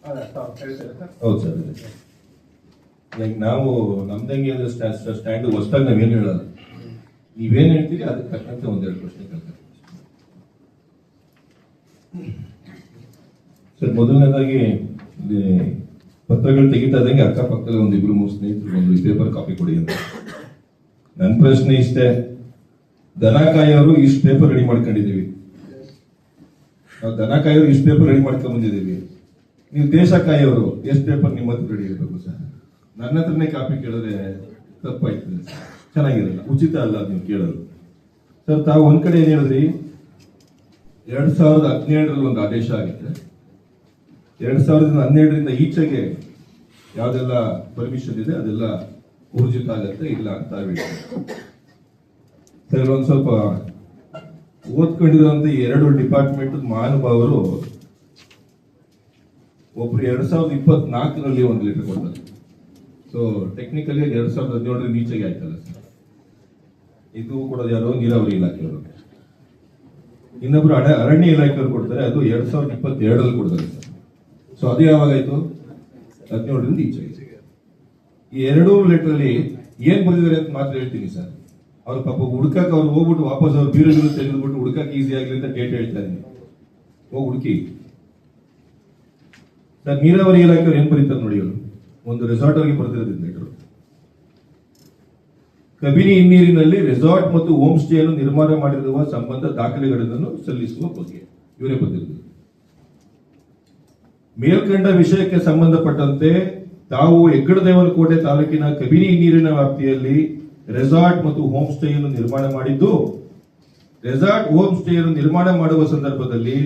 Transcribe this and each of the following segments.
ಹೌದು ಸರ್. ಈಗ ನಾವು ನಮ್ದಂಗೆ ಸ್ಟ್ಯಾಂಡ್ ಹೊಸದಾಗಿ ನಾವೇನು ಹೇಳಲ್ಲ, ನೀವೇನು ಹೇಳ್ತೀರಿ ಅದಕ್ಕೆ ತಕ್ಕಂತೆ ಒಂದೆರಡು ಪ್ರಶ್ನೆ ಕೇಳ್ತಾರೆ ಸರ್. ಮೊದಲನೇದಾಗಿ ಪತ್ರಗಳು ತೆಗಿತಾ ಇದ್ದಂಗೆ ಅಕ್ಕಪಕ್ಕದಲ್ಲಿ ಒಂದು ಇಬ್ರು ಮೂರು ಸ್ನೇಹಿತರು ಒಂದು ಪೇಪರ್ ಕಾಪಿ ಕೊಡಿ ಅಂತ. ನನ್ನ ಪ್ರಶ್ನೆ ಇಷ್ಟೇ, ದನ ಕಾಯೋರು ಇಷ್ಟು ಪೇಪರ್ ರೆಡಿ ಮಾಡ್ಕೊಂಡಿದೀವಿ, ನಾವು ದನ ಕಾಯೋರು ಇಷ್ಟು ಪೇಪರ್ ರೆಡಿ ಮಾಡ್ಕೊಂಡ್ ಬಂದಿದ್ದೀವಿ, ನೀವು ದೇಶ ಕಾಯೋರು ಎಷ್ಟು ಪೇಪರ್ ನಿಮ್ಮ ಹತ್ರ ರೆಡಿ ಇರಬೇಕು ಸರ್? ನನ್ನ ಹತ್ರನೇ ಕಾಪಿ ಕೇಳಿದ್ರೆ ತಪ್ಪಾಯ್ತದೆ, ಚೆನ್ನಾಗಿರಲ್ಲ, ಉಚಿತ ಅಲ್ಲ ನೀವು ಕೇಳೋದು ಸರ್. ತಾವು ಒಂದ್ ಕಡೆ ಏನ್ ಹೇಳಿದ್ರಿ, 2017ರಲ್ಲಿ ಒಂದು ಆದೇಶ ಆಗಿದೆ, 2017ರಿಂದ ಈಚೆಗೆ ಯಾವ್ದೆಲ್ಲ ಪರ್ಮಿಷನ್ ಇದೆ ಅದೆಲ್ಲ ಊರ್ಜಿತ ಆಗತ್ತೆ ಇಲ್ಲ ಅಂತ ಸರ್. ಒಂದ್ ಸ್ವಲ್ಪ ಓದ್ಕೊಂಡಿರುವಂತ ಎರಡು ಡಿಪಾರ್ಟ್ಮೆಂಟ್ ಮಹಾನುಭಾವರು ಒಬ್ರು 2024ರಲ್ಲಿ ಒಂದು ಲೆಟರ್ ಕೊಡ್ತಾರೆ. ಸೊ ಟೆಕ್ನಿಕಲಿ 2017ರಿಂದ ಈಚೆಗೆ ಆಯ್ತಲ್ಲ ಸರ್. ಇದು ಕೊಡೋದು ಯಾರು? ನೀರಾವರಿ ಇಲಾಖೆಯವರು. ಇನ್ನೊಬ್ರು ಅರಣ್ಯ ಇಲಾಖೆಯವರು ಕೊಡ್ತಾರೆ, ಅದು 2022ರಲ್ಲಿ ಕೊಡ್ತಾರೆ ಸರ್. ಸೊ ಅದು ಯಾವಾಗಾಯ್ತು? 17ರಿಂದ ಈಚೆಗೆ. ಈ ಎರಡೂ ಲೆಟರ್ ಅಲ್ಲಿ ಏನ್ ಬರೆದಿದ್ದಾರೆ ಅಂತ ಮಾತ್ರ ಹೇಳ್ತೀನಿ ಸರ್. ಅವ್ರ ಪಾಪ ಹುಡ್ಕಕ್ ಅವ್ರು ಹೋಗ್ಬಿಟ್ಟು ವಾಪಸ್ ಅವ್ರು ಬೀರೋ ತೆಗೆದ್ಬಿಟ್ಟು ಹುಡ್ಕಕ್ ಈಸಿ ಆಗ್ಲಿ ಅಂತ ಡೇಟ್ ಹೇಳ್ತಾ ಇದೀನಿ, ಹೋಗಿ ಹುಡುಕಿ ಸರ್. ನೀರಾವರಿ ಇಲಾಖೆಯವ್ರು ಏನ್ ಬರೀತಾರೆ ನೋಡಿ, ಅವರು ಒಂದು ರೆಸಾರ್ಟ್ ಅವರಿಗೆ ಬರ್ತಿರೋದು ಲೆಟರ್. ಕಬಿನಿ ಹಿನ್ನೀರಿನಲ್ಲಿ ರೆಸಾರ್ಟ್ ಮತ್ತು ಹೋಮ್ ಸ್ಟೇ ಅನ್ನು ನಿರ್ಮಾಣ ಮಾಡಿರುವ ಸಂಬಂಧ ದಾಖಲೆಗಳನ್ನು ಸಲ್ಲಿಸುವ ಬಗ್ಗೆ ಇವರೇ ಬಂದಿರುವುದು. ಮೇಲ್ಕಂಡ ವಿಷಯಕ್ಕೆ ಸಂಬಂಧಪಟ್ಟಂತೆ ತಾವು ಹೆಗ್ಗಡದೇವನಕೋಟೆ ತಾಲೂಕಿನ ಕಬಿನಿ ಹಿನ್ನೀರಿನ ವ್ಯಾಪ್ತಿಯಲ್ಲಿ ರೆಸಾರ್ಟ್ ಮತ್ತು ಹೋಮ್ ಸ್ಟೇ ಅನ್ನು ನಿರ್ಮಾಣ ಮಾಡಿದ್ದು, ರೆಸಾರ್ಟ್ ಹೋಮ್ ಸ್ಟೇ ಅನ್ನು ನಿರ್ಮಾಣ ಮಾಡುವ ಸಂದರ್ಭದಲ್ಲಿ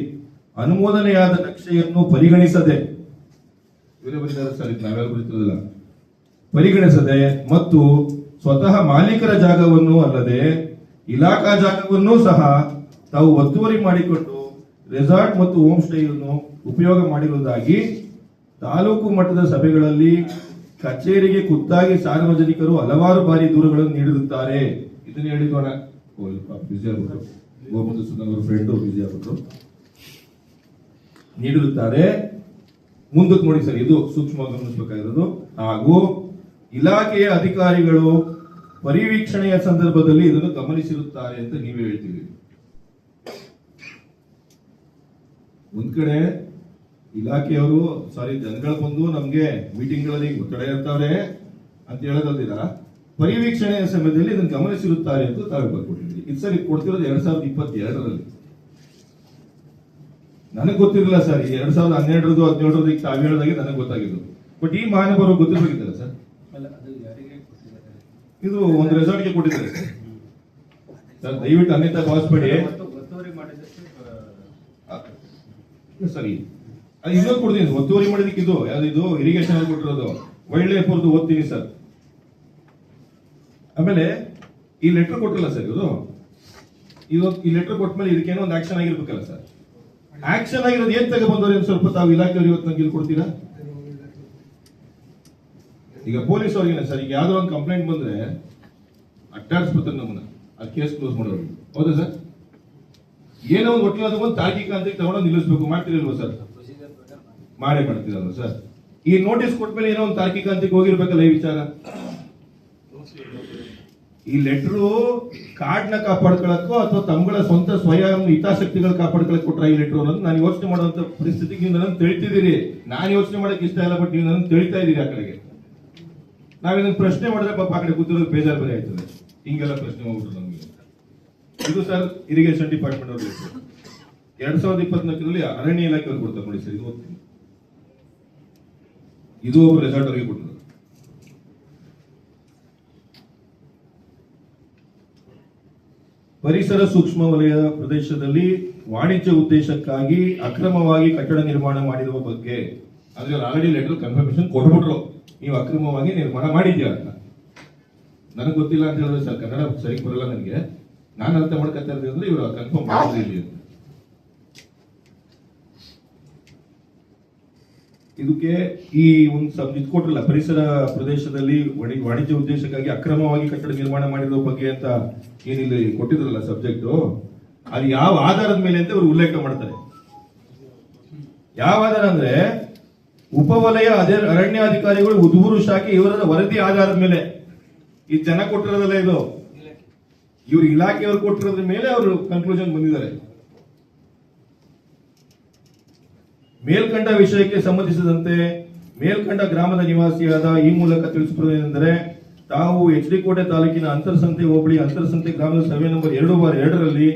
ಅನುಮೋದನೆಯಾದ ನಕ್ಷೆಯನ್ನು ಪರಿಗಣಿಸದೆ, ಇವರೇ ಬರೀತಾರೆ ಸರ್, ನಾವೆಲ್ಲ ಬರೀತಿರೋದಿಲ್ಲ, ಪರಿಗಣಿಸದೆ ಮತ್ತು ಸ್ವತಃ ಮಾಲೀಕರ ಜಾಗವನ್ನು ಅಲ್ಲದೆ ಇಲಾಖಾ ಜಾಗವನ್ನೂ ಸಹ ತಾವು ಒತ್ತುವರಿ ಮಾಡಿಕೊಂಡು ರೆಸಾರ್ಟ್ ಮತ್ತು ಹೋಮ್ ಸ್ಟೇಯನ್ನು ಉಪಯೋಗ ಮಾಡಿರುವುದಾಗಿ ತಾಲೂಕು ಮಟ್ಟದ ಸಭೆಗಳಲ್ಲಿ ಕಚೇರಿಗೆ ಖುದ್ದಾಗಿ ಸಾರ್ವಜನಿಕರು ಹಲವಾರು ಬಾರಿ ದೂರುಗಳನ್ನು ನೀಡಿರುತ್ತಾರೆ. ಇದನ್ನ ಹೇಳಿದೋಣ, ಬಿಜಿ ಆಗ್ಬಿಟ್ರು, ಗೋಮುದು ಸುಂದರ್ ಫ್ರೆಂಡ್ ಬಿಜಿ ಆಗ್ಬಿಟ್ರು, ನೀಡಿರುತ್ತಾರೆ. ಮುಂದಕ್ಕೆ ನೋಡಿ ಸರ್, ಇದು ಸೂಕ್ಷ್ಮವಾಗಿ ಗಮನಿಸಬೇಕಾಗಿರೋದು. ಹಾಗೂ ಇಲಾಖೆಯ ಅಧಿಕಾರಿಗಳು ಪರಿವೀಕ್ಷಣೆಯ ಸಂದರ್ಭದಲ್ಲಿ ಇದನ್ನು ಗಮನಿಸಿರುತ್ತಾರೆ ಅಂತ ನೀವೇ ಹೇಳ್ತೀವಿ. ಒಂದ್ ಕಡೆ ಇಲಾಖೆಯವರು ಜನಗಳು ಬಂದು ನಮ್ಗೆ ಮೀಟಿಂಗ್ಗಳಲ್ಲಿ ಒತ್ತಡ ಇರ್ತಾರೆ ಅಂತ ಹೇಳೋದಿಲ್ಲ, ಪರಿವೀಕ್ಷಣೆಯ ಸಮಯದಲ್ಲಿ ಇದನ್ನು ಗಮನಿಸಿರುತ್ತಾರೆ ಅಂತ ತಾವು ಬರ್ಕೊಟ್ಟಿದ್ವಿ. ಇದು ಸರ್ ಕೊಡ್ತಿರೋದು 2022ರಲ್ಲಿ. ನನಗೆ ಗೊತ್ತಿರಲಿಲ್ಲ ಸರ್, ಈ 2012 17 ತಾವು ಹೇಳೋದಾಗೆ ನನಗೆ ಗೊತ್ತಾಗಿದ್ದು. ಬಟ್ ಈ ಮಹಾನುಭಾವರು ಗೊತ್ತಿರ್ಬೇಕಿದ್ದಲ್ಲ ಸರ್. ಇದು ಒಂದು ರೆಸಾರ್ಟ್ಗೆ ಕೊಟ್ಟಿದ್ದಾರೆ ಸರ್, ದಯವಿಟ್ಟು ಅನ್ಯತಾ ಭಾವಿಸ್ಬೇಡಿ ಸರಿ. ಅದು ಇನ್ನೊಂದು ಕೊಡ್ತೀನಿ, ಒತ್ತುವರಿ ಮಾಡಿದಕ್ಕೆ ಇದು ಯಾವ್ದು ಇರಿಗೇಷನ್ ಅಲ್ಲಿ ಕೊಟ್ಟಿರೋದು ವೈಲ್ಡ್ ಲೈಫ್ ಅವ್ರದ್ದು ಓದ್ತೀನಿ ಸರ್. ಆಮೇಲೆ ಈ ಲೆಟರ್ ಕೊಟ್ಟಿಲ್ಲ ಸರ್ ಇವರು, ಈ ಲೆಟರ್ ಕೊಟ್ಮೇಲೆ ಇದಕ್ಕೇನೋ ಒಂದು ಆಕ್ಷನ್ ಆಗಿರ್ಬೇಕಲ್ಲ ಸರ್. ಆಕ್ಷನ್ ಆಗಿರೋದು ಏನ್ ತಗೊಬಂದವ್ರು ಸ್ವಲ್ಪ ತಾವು ಇಲಾಖೆಯವರು ಇವತ್ತು ನಂಗೆ ಇಲ್ಲಿ ಕೊಡ್ತೀರಾ? ಈಗ ಪೊಲೀಸ್ ಅವ್ರಿಗೆ ಸರ್, ಈಗ ಯಾವ್ದೋ ಒಂದು ಕಂಪ್ಲೇಂಟ್ ಬಂದ್ರೆ ಅಟ್ಟಾಡಿಸ್ಬಿಡ್ತಾರೆ ನಮ್ಮನ್ನ, ಆ ಕೇಸ್ ಕ್ಲೋಸ್ ಮಾಡೋರು. ಹೌದಾ ಸರ್? ಏನೋ ಒಂದು ಒಟ್ಟಿಗೆ ಒಂದು ತಾರ್ಕಿಕ ಅಂತ ತಗೊಂಡು ನಿಲ್ಲಿಸಬೇಕು, ಮಾಡ್ತಿರಲ್ವ ಸರ್? ಮಾಡೇ ಮಾಡ್ತಿರಲ್ವ ಸರ್? ಈ ನೋಟಿಸ್ ಕೊಟ್ಮೇಲೆ ಏನೋ ಒಂದು ತಾರ್ಕಿಕ ಅಂತ ಹೋಗಿರ್ಬೇಕಲ್ಲ ಈ ವಿಚಾರ. ಈ ಲೆಟರು ಕಾಡ್ನ ಕಾಪಾಡ್ಕೊಳಕ್ಕೋ ಅಥವಾ ತಮ್ಮಗಳ ಸ್ವಂತ ಸ್ವಯಂ ಹಿತಾಸಕ್ತಿಗಳು ಕಾಪಾಡ್ಕೊಳಕ್ ಕೊಟ್ರ ಈ ಲೆಟರ್ ಅನ್ನೋದು ನಾನು ಯೋಚನೆ ಮಾಡುವಂತ ಪರಿಸ್ಥಿತಿಗೆ ನೀವು ನನ್ನ ತಿಳಿತಿದ್ದೀರಿ. ನಾನು ಯೋಚನೆ ಮಾಡಕ್ ಇಷ್ಟ ಇಲ್ಲ, ಬಟ್ ನೀವು ನನ್ನ ತಿಳಿತಾ ಇದ್ದೀರಿ ಆ ಕಡೆಗೆ. ನಾವಿದನ್ನು ಪ್ರಶ್ನೆ ಮಾಡಿದ್ರೆ ಪಾಪ ಆ ಕಡೆ ಕೂತಿರೋದು ಬೇಜಾರು ಬರೀ ಆಯ್ತದೆ. ಹಿಂಗೆಲ್ಲ ಪ್ರಶ್ನೆ ಹೋಗ್ಬಿಟ್ರು ನಮಗೆ. ಇದು ಸರ್ ಇರಿಗೇಷನ್ ಡಿಪಾರ್ಟ್ಮೆಂಟ್ ಅವ್ರು 2024ರಲ್ಲಿ ಅರಣ್ಯ ಇಲಾಖೆ ಅವ್ರು ಕೊಡ್ತಾರೆ ನೋಡಿ ಸರ್. ಇದು ಓದ್ತೀನಿ, ಇದು ಒಬ್ಬರು ರೆಸಾರ್ಟ್ ಅವರಿಗೆ ಕೊಟ್ಟರು. ಪರಿಸರ ಸೂಕ್ಷ್ಮ ವಲಯ ಪ್ರದೇಶದಲ್ಲಿ ವಾಣಿಜ್ಯ ಉದ್ದೇಶಕ್ಕಾಗಿ ಅಕ್ರಮವಾಗಿ ಕಟ್ಟಡ ನಿರ್ಮಾಣ ಮಾಡಿರುವ ಬಗ್ಗೆ ಅಂದ್ರೆ ಆಲ್ರೆಡಿ ಲೆಟರ್ ಕನ್ಫರ್ಮೇಶನ್ ಕೊಟ್ಬಿಟ್ರು, ನೀವು ಅಕ್ರಮವಾಗಿ ನಿರ್ಮಾಣ ಮಾಡಿದ್ಯಾ ಅಂತ. ನನಗೆ ಗೊತ್ತಿಲ್ಲ ಅಂತ ಹೇಳಿದ್ರೆ ಸರ್, ಕನ್ನಡ ಸರಿ ಬರಲ್ಲ ನನಗೆ, ನಾನು ಅರ್ಥ ಮಾಡ್ಕೊತಾ ಇರೋದು ಅಂದ್ರೆ ಇವರು ಕನ್ಫರ್ಮ್ ಮಾಡಿದ್ರಿ ಅಂತ. ಇದಕ್ಕೆ ಈ ಒಂದು ಇದು ಕೊಟ್ರಲ್ಲ, ಪರಿಸರ ಪ್ರದೇಶದಲ್ಲಿ ವಾಣಿಜ್ಯ ಉದ್ದೇಶಕ್ಕಾಗಿ ಅಕ್ರಮವಾಗಿ ಕಟ್ಟಡ ನಿರ್ಮಾಣ ಮಾಡಿರೋ ಬಗ್ಗೆ ಅಂತ ಏನಿಲ್ಲಿ ಕೊಟ್ಟಿದ್ರಲ್ಲ ಸಬ್ಜೆಕ್ಟ್, ಅದು ಯಾವ ಆಧಾರದ ಮೇಲೆ ಅಂತ ಇವರು ಉಲ್ಲೇಖ ಮಾಡ್ತಾರೆ. ಯಾವ ಆಧಾರ ಅಂದ್ರೆ ಉಪವಲಯ ಅರಣ್ಯಾಧಿಕಾರಿಗಳು ಉದ್ಬೂರು ಶಾಖೆ ಇವರ ವರದಿ ಆಧಾರದ ಮೇಲೆ ಈ ಜನ ಕೊಟ್ಟಿರೋದಲ್ಲ, ಇದು ಇವರು ಇಲಾಖೆಯವರು ಕೊಟ್ಟಿರೋದ್ರ ಮೇಲೆ ಅವರು ಕನ್ಕ್ಲೂಷನ್ ಬಂದಿದ್ದಾರೆ. ಮೇಲ್ಕಂಡ ವಿಷಯಕ್ಕೆ ಸಂಬಂಧಿಸಿದಂತೆ ಮೇಲ್ಕಂಡ ಗ್ರಾಮದ ನಿವಾಸಿಯಾದ ಈ ಮೂಲಕ ತಿಳಿಸಿರುವುದೇನೆಂದರೆ, ತಾವು ಎಚ್.ಡಿ. ಕೋಟೆ ತಾಲೂಕಿನ ಅಂತರಸಂತೆ ಹೋಬಳಿ ಅಂತರಸಂತೆ ಗ್ರಾಮದ ಸರ್ವೆ ನಂಬರ್ 2/2ರಲ್ಲಿ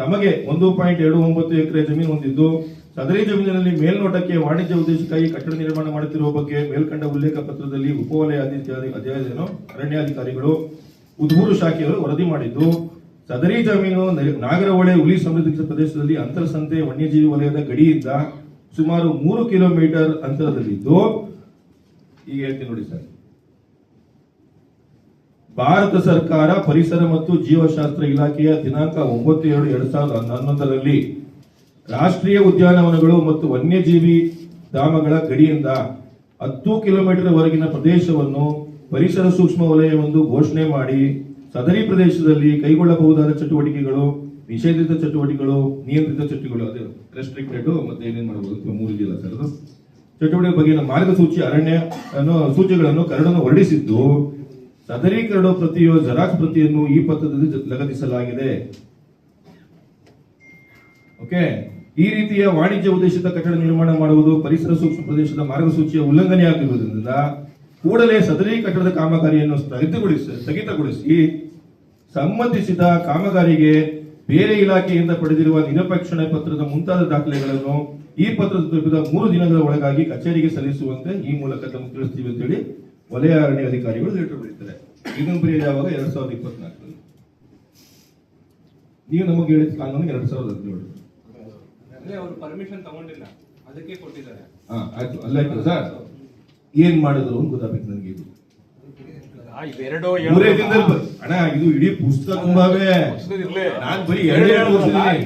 ತಮಗೆ 1.29 ಎಕರೆ ಜಮೀನು ಹೊಂದಿದ್ದು, ಸದರಿ ಜಮೀನಿನಲ್ಲಿ ಮೇಲ್ನೋಟಕ್ಕೆ ವಾಣಿಜ್ಯ ಉದ್ದೇಶಕ್ಕಾಗಿ ಕಟ್ಟಡ ನಿರ್ಮಾಣ ಮಾಡುತ್ತಿರುವ ಬಗ್ಗೆ ಮೇಲ್ಕಂಡ ಉಲ್ಲೇಖ ಪತ್ರದಲ್ಲಿ ಉಪವಲಯ ಅರಣ್ಯಾಧಿಕಾರಿಗಳು ಉದ್ಬೂರು ಶಾಖೆಯವರು ವರದಿ ಮಾಡಿದ್ದು, ಸದರಿ ಜಮೀನು ನಾಗರಹೊಳೆ ಹುಲಿ ಸಂರಕ್ಷಿತ ಪ್ರದೇಶದಲ್ಲಿ ಅಂತರಸಂತೆ ವನ್ಯಜೀವಿ ವಲಯದ ಗಡಿಯಿಂದ ಸುಮಾರು 3 ಕಿಲೋಮೀಟರ್ ಅಂತರದಲ್ಲಿದ್ದು, ಈಗ ಹೇಳ್ತೀನಿ ನೋಡಿ ಸರ್, ಭಾರತ ಸರ್ಕಾರ ಪರಿಸರ ಮತ್ತು ಜೀವಶಾಸ್ತ್ರ ಇಲಾಖೆಯ ದಿನಾಂಕ 9/2/2011ರಲ್ಲಿ ರಾಷ್ಟ್ರೀಯ ಉದ್ಯಾನವನಗಳು ಮತ್ತು ವನ್ಯಜೀವಿ ಧಾಮಗಳ ಗಡಿಯಿಂದ 10 ಕಿಲೋಮೀಟರ್ ವರೆಗಿನ ಪ್ರದೇಶವನ್ನು ಪರಿಸರ ಸೂಕ್ಷ್ಮ ವಲಯವೆಂದು ಘೋಷಣೆ ಮಾಡಿ, ಸದರಿ ಪ್ರದೇಶದಲ್ಲಿ ಕೈಗೊಳ್ಳಬಹುದಾದ ಚಟುವಟಿಕೆಗಳು, ನಿಷೇಧಿತ ಚಟುವಟಿಕೆಗಳು, ನಿಯಂತ್ರಿತ ಚಟುವಟಿಕೆಗಳು, ಅದೇ ರೆಸ್ಟ್ರಿಕ್ಟೆಡ್ ಮತ್ತೆ ಏನೇನ್ ಮಾಡಬಹುದು 3 ಜಿಲ್ಲಾ ಸರ್ ಚಟುವಟಿಕೆ ಬಗೆಗಿನ ಮಾರ್ಗಸೂಚಿ ಅರಣ್ಯ ಸೂಚಿಗಳನ್ನು ಕರಡನ್ನು ಹೊರಡಿಸಿದ್ದು, ಸದರಿ ಕರಡು ಪ್ರತಿಯ ಜೆರಾಕ್ಸ್ ಪ್ರತಿಯನ್ನು ಈ ಪತ್ರದಲ್ಲಿ ಲಗತ್ತಿಸಲಾಗಿದೆ. ಓಕೆ, ಈ ರೀತಿಯ ವಾಣಿಜ್ಯ ಉದ್ದೇಶಿತ ಕಟ್ಟಡ ನಿರ್ಮಾಣ ಮಾಡುವುದು ಪರಿಸರ ಸೂಕ್ಷ್ಮ ಪ್ರದೇಶದ ಮಾರ್ಗಸೂಚಿಯ ಉಲ್ಲಂಘನೆಯಾಗಿರುವುದರಿಂದ ಕೂಡಲೇ ಸದರಿ ಕಟ್ಟಡದ ಕಾಮಗಾರಿಯನ್ನು ಸ್ಥಗಿತಗೊಳಿಸಿ ಸಂಬಂಧಿಸಿದ ಕಾಮಗಾರಿಗೆ ಬೇರೆ ಇಲಾಖೆಯಿಂದ ಪಡೆದಿರುವ ನಿರಪೇಕ್ಷಣೆ ಪತ್ರದ ಮುಂತಾದ ದಾಖಲೆಗಳನ್ನು ಈ ಪತ್ರದ ತಲುಪಿದ 3 ದಿನಗಳ ಒಳಗಾಗಿ ಕಚೇರಿಗೆ ಸಲ್ಲಿಸುವಂತೆ ಈ ಮೂಲಕ ತಮಗೆ ತಿಳಿಸ್ತೀವಿ ಅಂತ ಹೇಳಿ ವಲಯ ಅರಣ್ಯ ಅಧಿಕಾರಿಗಳು ಲೆಟರ್ ಬರೀತಾರೆ. ಇದನ್ನು ಬರೆಯೋದು ಯಾವಾಗ 2024ರಲ್ಲಿ. ನೀವು ನಮಗೆ ಹೇಳಿದ ಕಾನೂನು 2017. ಅವರು ಪರ್ಮಿಷನ್ ತಗೊಂಡಿಲ್ಲ, ಅದಕ್ಕೆ ಕೊಟ್ಟಿದ್ದಾರೆ. ಆಯ್ತು, ಅಲ್ಲಾಯ್ತು ಸರ್, ಏನ್ ಮಾಡಿದ್ರು ಅಂತ ಗೊತ್ತಾಗ್ಬೇಕು ನನಗೆ. ಇದು ಅಣ್ಣ, ಇದು ಇಡೀ ಪುಸ್ತಕ ತುಂಬಾವೇ, ನಾನು ಬರೀ 2 ತೋರಿಸಿದ್ದೀನಿ.